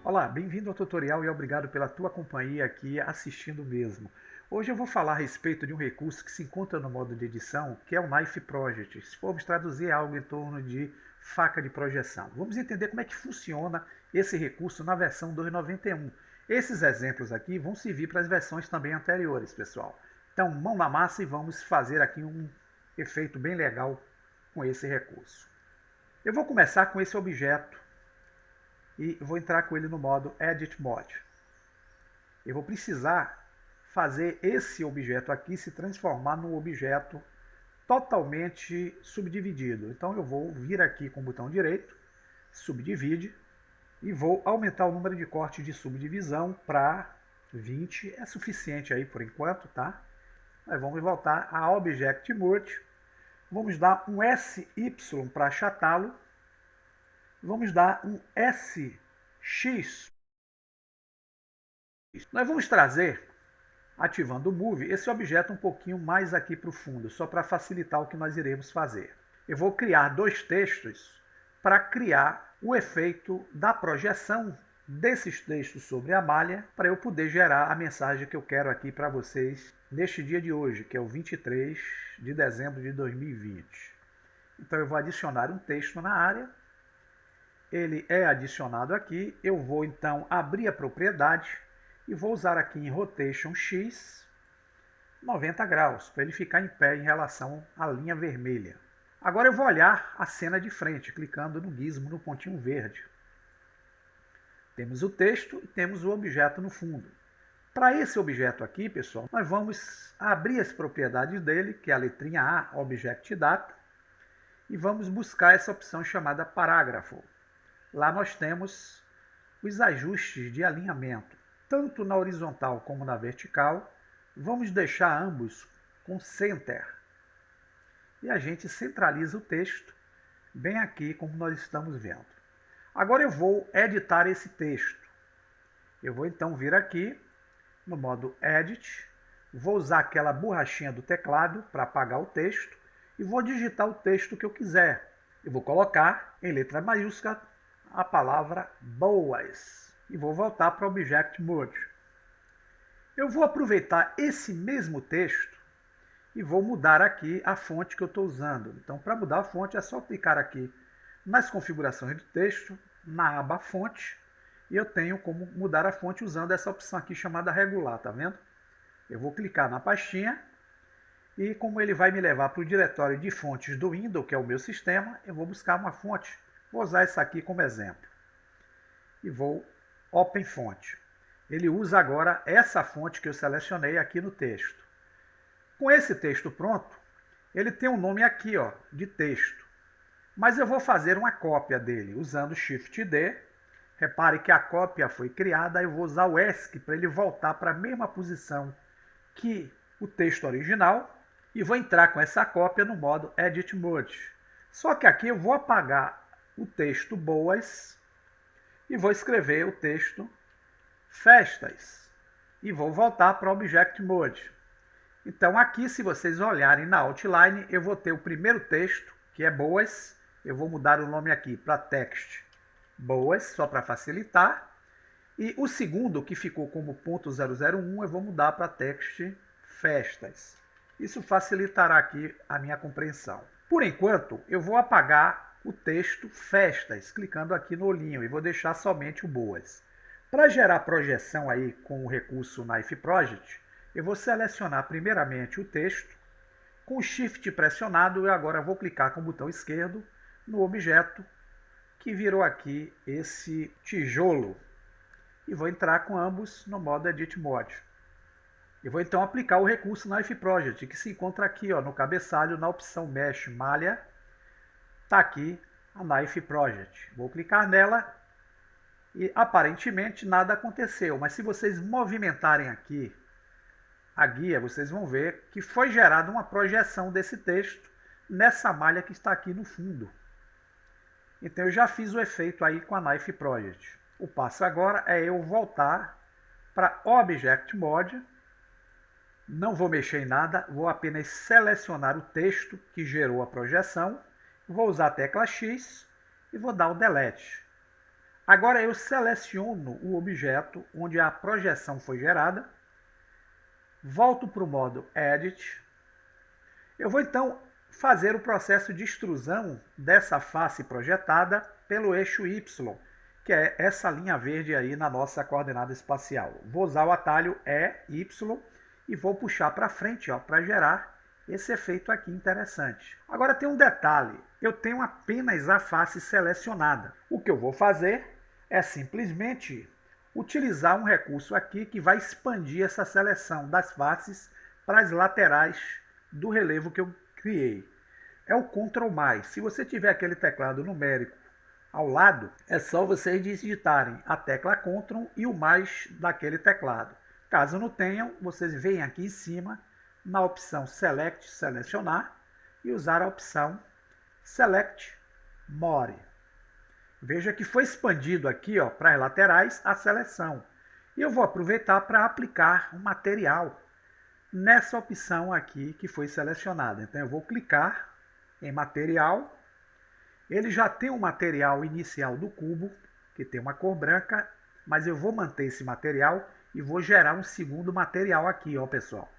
Olá, bem-vindo ao tutorial e obrigado pela tua companhia aqui assistindo mesmo. Hoje eu vou falar a respeito de um recurso que se encontra no modo de edição, que é o Knife Project. Se formos traduzir algo em torno de faca de projeção. Vamos entender como é que funciona esse recurso na versão 2.91. Esses exemplos aqui vão servir para as versões também anteriores, pessoal. Então, mão na massa e vamos fazer aqui um efeito bem legal com esse recurso. Eu vou começar com esse objeto e vou entrar com ele no modo Edit Mode. Eu vou precisar fazer esse objeto aqui se transformar num objeto totalmente subdividido. Então eu vou vir aqui com o botão direito, subdivide, e vou aumentar o número de cortes de subdivisão para 20. É suficiente aí por enquanto, tá? Nós vamos voltar a Object Mode. Vamos dar um SY para achatá-lo. Vamos dar um SX. Nós vamos trazer, ativando o Move, esse objeto um pouquinho mais aqui para o fundo, só para facilitar o que nós iremos fazer. Eu vou criar dois textos para criar o efeito da projeção desses textos sobre a malha, para eu poder gerar a mensagem que eu quero aqui para vocês neste dia de hoje, que é o 23 de dezembro de 2020. Então eu vou adicionar um texto na área. Ele é adicionado aqui, eu vou então abrir a propriedade e vou usar aqui em Rotation X 90 graus, para ele ficar em pé em relação à linha vermelha. Agora eu vou olhar a cena de frente, clicando no gizmo no pontinho verde. Temos o texto e temos o objeto no fundo. Para esse objeto aqui, pessoal, nós vamos abrir as propriedades dele, que é a letrinha A, Object Data, e vamos buscar essa opção chamada Parágrafo. Lá nós temos os ajustes de alinhamento, tanto na horizontal como na vertical. Vamos deixar ambos com Center. E a gente centraliza o texto bem aqui, como nós estamos vendo. Agora eu vou editar esse texto. Eu vou então vir aqui no modo Edit, vou usar aquela borrachinha do teclado para apagar o texto e vou digitar o texto que eu quiser. Eu vou colocar em letra maiúscula a palavra boas e vou voltar para o Object Mode. Eu vou aproveitar esse mesmo texto e vou mudar aqui a fonte que eu estou usando. Então, para mudar a fonte é só clicar aqui nas configurações do texto, na aba Fonte, e eu tenho como mudar a fonte usando essa opção aqui chamada Regular, tá vendo? Eu vou clicar na pastinha e como ele vai me levar para o diretório de fontes do Windows, que é o meu sistema, eu vou buscar uma fonte. Vou usar essa aqui como exemplo. E vou Open Fonte. Ele usa agora essa fonte que eu selecionei aqui no texto. Com esse texto pronto, ele tem um nome aqui, ó, de texto. Mas eu vou fazer uma cópia dele usando Shift D. Repare que a cópia foi criada, eu vou usar o ESC para ele voltar para a mesma posição que o texto original. E vou entrar com essa cópia no modo Edit Mode. Só que aqui eu vou apagar o texto boas e vou escrever o texto festas e vou voltar para o Object Mode. Então aqui, se vocês olharem na outline, eu vou ter o primeiro texto, que é boas. Eu vou mudar o nome aqui para text boas, só para facilitar. E o segundo, que ficou como .001, eu vou mudar para text festas. Isso facilitará aqui a minha compreensão. Por enquanto, eu vou apagar o texto festas, clicando aqui no olhinho, e vou deixar somente o boas. Para gerar projeção aí com o recurso Knife Project, eu vou selecionar primeiramente o texto, com o Shift pressionado, e agora vou clicar com o botão esquerdo no objeto, que virou aqui esse tijolo, e vou entrar com ambos no modo Edit Mode. E vou então aplicar o recurso Knife Project, que se encontra aqui, ó, no cabeçalho, na opção Mesh Malha. Está aqui a Knife Project. Vou clicar nela e aparentemente nada aconteceu. Mas se vocês movimentarem aqui a guia, vocês vão ver que foi gerada uma projeção desse texto nessa malha que está aqui no fundo. Então eu já fiz o efeito aí com a Knife Project. O passo agora é eu voltar para Object Mode. Não vou mexer em nada, vou apenas selecionar o texto que gerou a projeção. Vou usar a tecla X e vou dar o Delete. Agora eu seleciono o objeto onde a projeção foi gerada, volto para o modo Edit. Eu vou então fazer o processo de extrusão dessa face projetada pelo eixo Y, que é essa linha verde aí na nossa coordenada espacial. Vou usar o atalho Y e vou puxar para frente para gerar esse efeito aqui interessante. Agora tem um detalhe, eu tenho apenas a face selecionada. O que eu vou fazer é simplesmente utilizar um recurso aqui que vai expandir essa seleção das faces para as laterais do relevo que eu criei. É o Ctrl+. Se você tiver aquele teclado numérico ao lado, é só vocês digitarem a tecla Ctrl e o mais daquele teclado. Caso não tenham, vocês vêm aqui em cima, na opção Select, selecionar, e usar a opção Select More. Veja que foi expandido aqui para as laterais a seleção. E eu vou aproveitar para aplicar um material nessa opção aqui que foi selecionada. Então eu vou clicar em material. Ele já tem um material inicial do cubo, que tem uma cor branca, mas eu vou manter esse material e vou gerar um segundo material aqui, pessoal.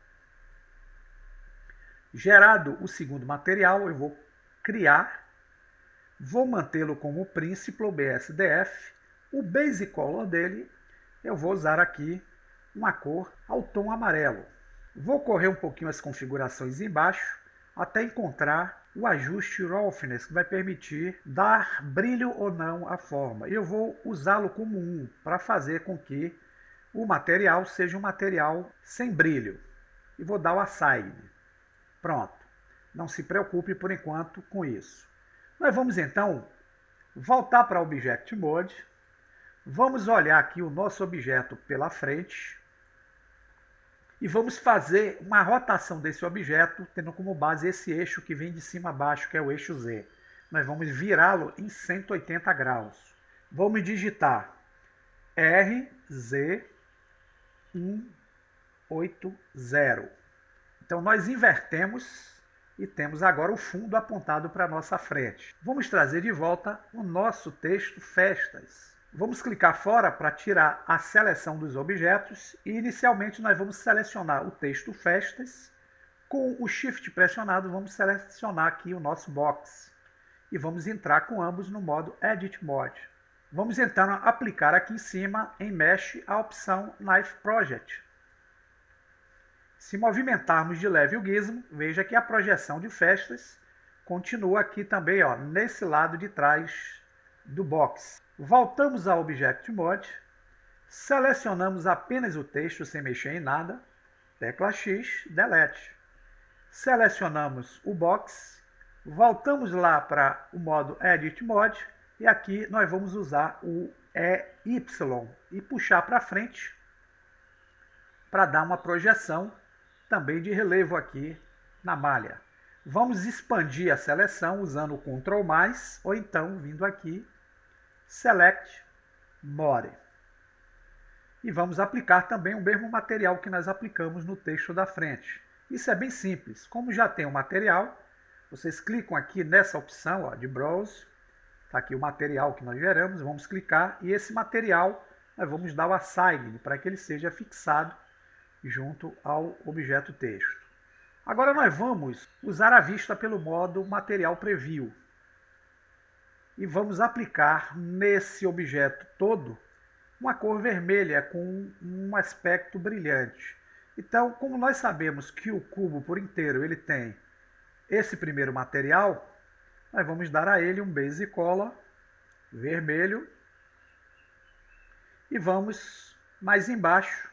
Gerado o segundo material, eu vou criar, vou mantê-lo como Principal BSDF. O Base Color dele, eu vou usar aqui uma cor ao tom amarelo. Vou correr um pouquinho as configurações embaixo, até encontrar o ajuste Roughness, que vai permitir dar brilho ou não à forma. Eu vou usá-lo como 1, para fazer com que o material seja um material sem brilho. E vou dar o Assign. Pronto. Não se preocupe por enquanto com isso. Nós vamos então voltar para o Object Mode. Vamos olhar aqui o nosso objeto pela frente. E vamos fazer uma rotação desse objeto, tendo como base esse eixo que vem de cima a baixo, que é o eixo Z. Nós vamos virá-lo em 180 graus. Vamos digitar RZ180. Então nós invertemos e temos agora o fundo apontado para a nossa frente. Vamos trazer de volta o nosso texto Festas. Vamos clicar fora para tirar a seleção dos objetos e inicialmente nós vamos selecionar o texto Festas. Com o Shift pressionado vamos selecionar aqui o nosso box e vamos entrar com ambos no modo Edit Mode. Vamos então aplicar aqui em cima em Mesh a opção Knife Project. Se movimentarmos de leve o gizmo, veja que a projeção de Festas continua aqui também nesse lado de trás do box. Voltamos ao Object Mode, selecionamos apenas o texto sem mexer em nada, tecla X, Delete. Selecionamos o box, voltamos lá para o modo Edit Mode e aqui nós vamos usar o EY e puxar para frente para dar uma projeção também de relevo aqui na malha. Vamos expandir a seleção usando o Ctrl+, ou então vindo aqui, Select More. E vamos aplicar também o mesmo material que nós aplicamos no texto da frente. Isso é bem simples. Como já tem o material, vocês clicam aqui nessa opção de Browse. Está aqui o material que nós geramos, vamos clicar e esse material nós vamos dar o Assign para que ele seja fixado junto ao objeto texto. Agora nós vamos usar a vista pelo modo Material Preview. E vamos aplicar nesse objeto todo uma cor vermelha com um aspecto brilhante. Então, como nós sabemos que o cubo por inteiro ele tem esse primeiro material, nós vamos dar a ele um Base Color vermelho e vamos mais embaixo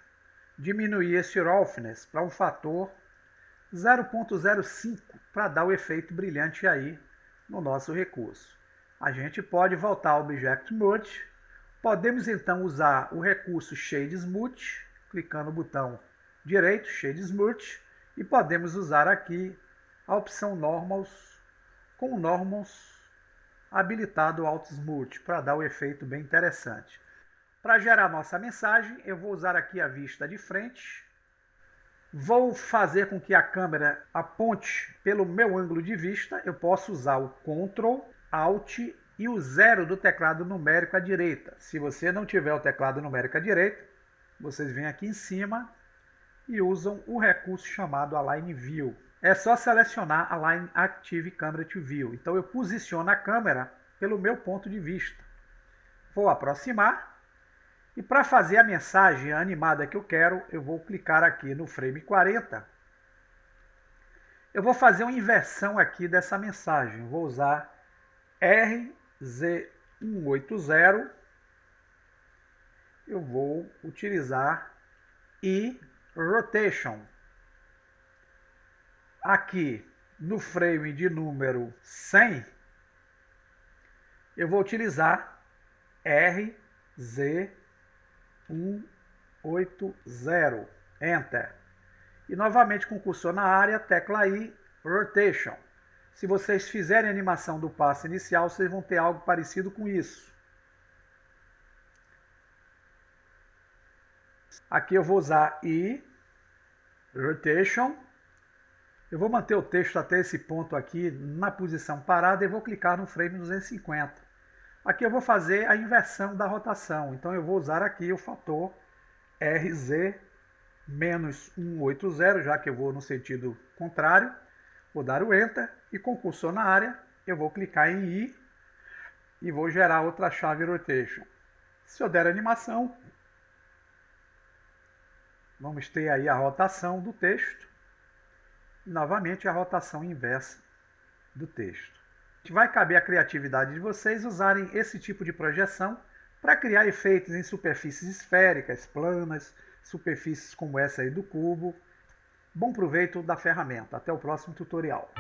diminuir esse Roughness para um fator 0.05 para dar o efeito brilhante aí no nosso recurso. A gente pode voltar ao Object Mode, podemos então usar o recurso Shade Smooth, clicando no botão direito, Shade Smooth, e podemos usar aqui a opção Normals, com o Normals habilitado Auto Smooth, para dar o efeito bem interessante. Para gerar nossa mensagem, eu vou usar aqui a vista de frente. Vou fazer com que a câmera aponte pelo meu ângulo de vista. Eu posso usar o Ctrl, Alt e o 0 do teclado numérico à direita. Se você não tiver o teclado numérico à direita, vocês vêm aqui em cima e usam o recurso chamado Align View. É só selecionar Align Active Camera to View. Então eu posiciono a câmera pelo meu ponto de vista. Vou aproximar e para fazer a mensagem animada que eu quero, eu vou clicar aqui no frame 40. Eu vou fazer uma inversão aqui dessa mensagem. Eu vou usar RZ180. Eu vou utilizar e Rotation. Aqui no frame de número 100, eu vou utilizar RZ180. Enter. E novamente com o cursor na área, tecla I, Rotation. Se vocês fizerem a animação do passo inicial, vocês vão ter algo parecido com isso. Aqui eu vou usar I, Rotation. Eu vou manter o texto até esse ponto aqui na posição parada e vou clicar no frame 250. Aqui eu vou fazer a inversão da rotação. Então eu vou usar aqui o fator RZ-180, já que eu vou no sentido contrário. Vou dar o Enter e com o cursor na área eu vou clicar em I e vou gerar outra chave Rotation. Se eu der animação, vamos ter aí a rotação do texto e novamente a rotação inversa do texto. Vai caber à criatividade de vocês usarem esse tipo de projeção para criar efeitos em superfícies esféricas, planas, superfícies como essa aí do cubo. Bom proveito da ferramenta. Até o próximo tutorial.